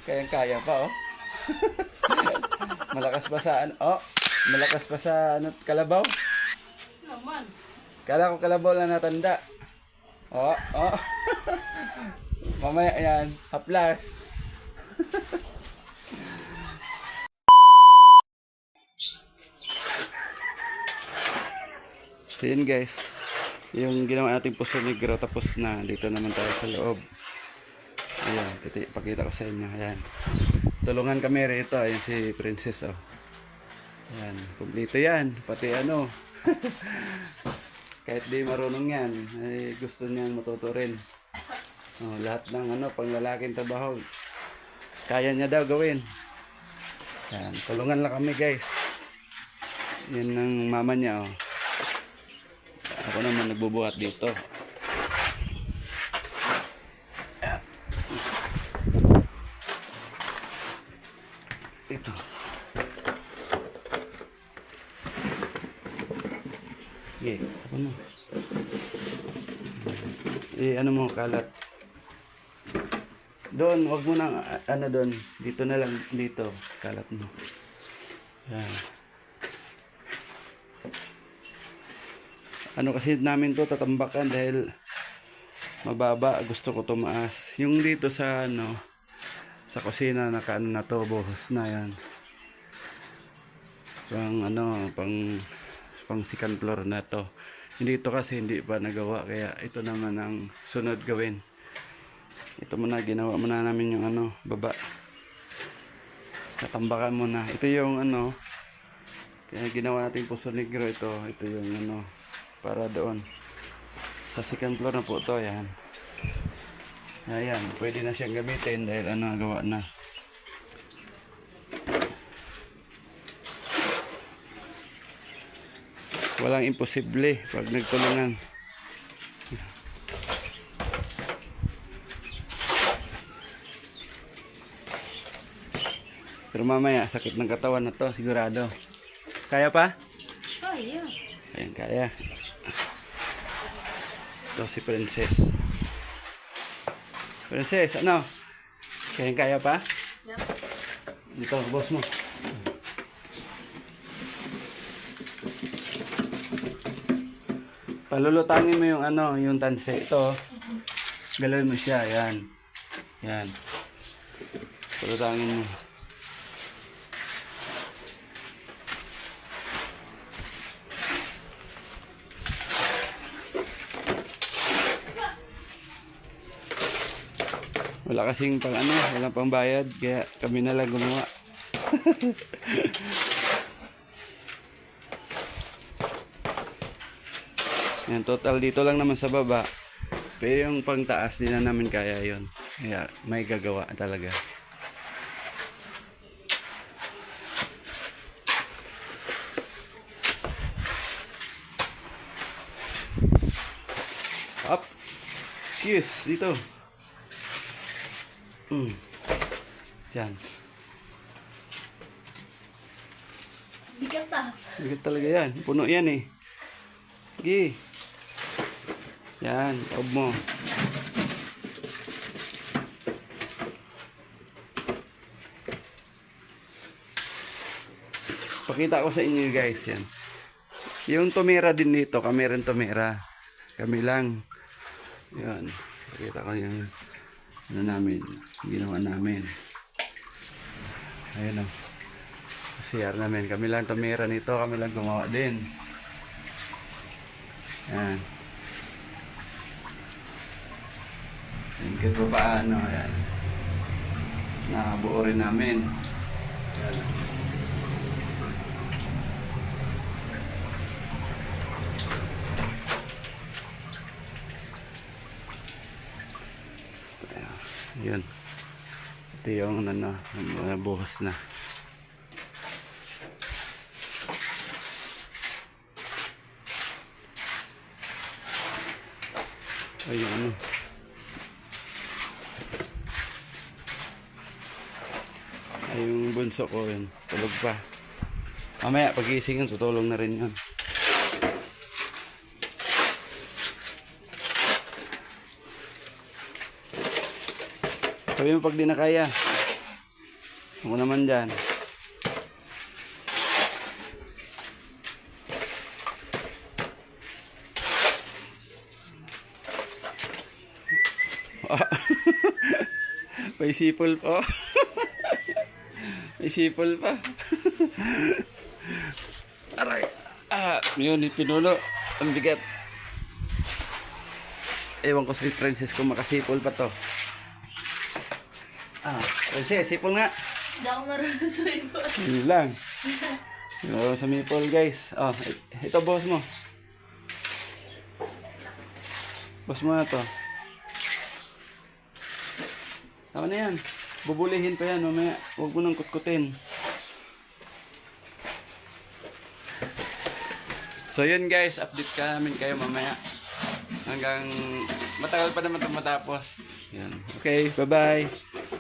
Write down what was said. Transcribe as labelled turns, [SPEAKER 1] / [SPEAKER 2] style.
[SPEAKER 1] Kayang-kaya pa, oh. Malakas pa sa ano, oh. Malakas pa sa ano, kalabaw.
[SPEAKER 2] Naman.
[SPEAKER 1] Kala ko kalabaw na natanda. Oh, oh. Mamaya yan, haplas. So yun guys, yung ginawa nating puso negro tapos na. Dito naman tayo sa loob. Ayan, pakita ko sa inyo. Ayan. Tulungan kami rito. Ayan si Princess, oh. Ayan, kumplito yan. Pati ano. Kahit di marunong yan, ay gusto niyang matuto rin. Oh, lahat ng ano, panglalaking trabaho, kaya niya daw gawin. Ayan, tulungan lang kami guys. Yan ng mama niya, oh. Ako naman nagbubuhat dito. Ito. Okay, ako na. Ano mo, kalat. Doon, wag mo nang, ano doon. Dito na lang, dito. Kalat mo. Yan. Ano kasi namin to tatambakan dahil mababa, gusto ko tumaas. Yung dito sa ano, sa kusina nakaano na to, buhos na yan. Pang ano, pang second floor na to. Dito kasi hindi pa nagawa, kaya ito naman ang sunod gawin. Ito muna, ginawa muna namin yung ano, baba. Tatambakan muna. Ito yung ano, kaya ginawa natin puso negro ito. Ito yung ano, para doon sa second floor na po to. Yan, ayan, pwede na siyang gamitin dahil ano, gawa na. Walang imposible pag nagtulungan. Pero mamaya sakit ng katawan na to sigurado. Kaya pa?
[SPEAKER 2] Kaya.
[SPEAKER 1] Ayan, kaya. Ito si Princess. Princess, ano? Kaya pa?
[SPEAKER 2] Yep.
[SPEAKER 1] Dito, boss mo. Palulutangin mo yung ano, yung tanse. Ito. Galawin mo siya, yan. Yan. Palulutangin mo. Wala kasing pang ano, walang pang bayad, kaya kami na lang gumawa. Yan, total dito lang naman sa baba. Pero yung pang taas, di na namin kaya yon. Kaya may gagawa talaga. Up! Cheers! Dito! Diyan.
[SPEAKER 2] Bigat ta.
[SPEAKER 1] Bigat talaga yan. Puno yan eh. Sige. Yan. Ob mo. Pakita ko sa inyo guys yan. Yung tumira din dito. Kami rin tumira. Kami lang. Yan. Pakita ko yung ano namin, ginawa namin. Ayun o. CR namin. Kami lang tumira nito. Kami lang gumawa din. Yan. Yan kahit pa paano. Yan. Nakabuo rin namin. Yan. Yun. Ito yung ano, buhos na. Ayun ano. Ay yung bunso ko yun. Tulog pa. Mamaya pag-iising yun, tutulong na rin yun. Sabi mo pag di na kaya. Ako naman dyan. May sipol pa. May sipol pa. Aray. Yun, pinuno. Ang bigat. Ewan ko si Princess kung makasipol pa to. Princess, sipol nga.
[SPEAKER 2] Hindi ako marunong sa iba.
[SPEAKER 1] Yun lang. Yun sa maple, guys. Ito, boss mo. Boss mo na to. Tama na yan. Bubulihin pa yan mamaya. Huwag mo nang kutkutin. So yun guys, update ka namin kayo mamaya. Hanggang matagal pa naman itong matapos. Yan. Okay, bye-bye.